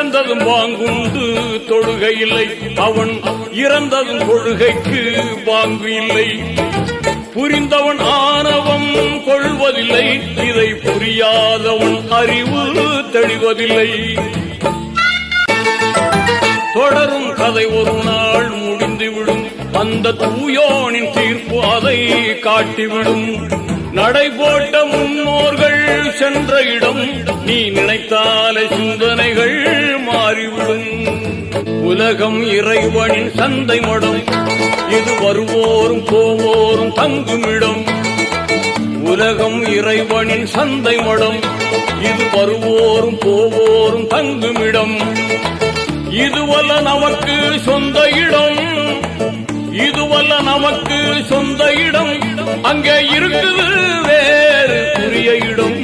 பிறந்ததும் வாங்குண்டு தொழுகை இல்லை, அவன் இறந்ததும் கொள்கைக்கு வாங்கு இல்லை. புரிந்தவன் ஆணவம் கொள்வதில்லை, இதை புரியாதவன் அறிவு தெளிவதில்லை. தொடரும் கதை ஒரு நாள் முடிந்துவிடும், அந்த தூயோனின் தீர்ப்பு அதை காட்டிவிடும். நடைபோட்ட முன்னோர்கள் சென்ற இடம், நீ நினைத்தாலே சிந்தனைகள் மாறிவிடும். உலகம் இறைவனின் சந்தை மடம், இது வருவோரும் போவோரும் தங்குமிடம். உலகம் இறைவனின் சந்தை மடம், இது வருவோரும் போவோரும் தங்குமிடம். இதுவல்ல நமக்கு சொந்த இடம், இதுவல்ல நமக்கு சொந்த இடம், அங்கே இருக்குது வேறு புரிய இடம்.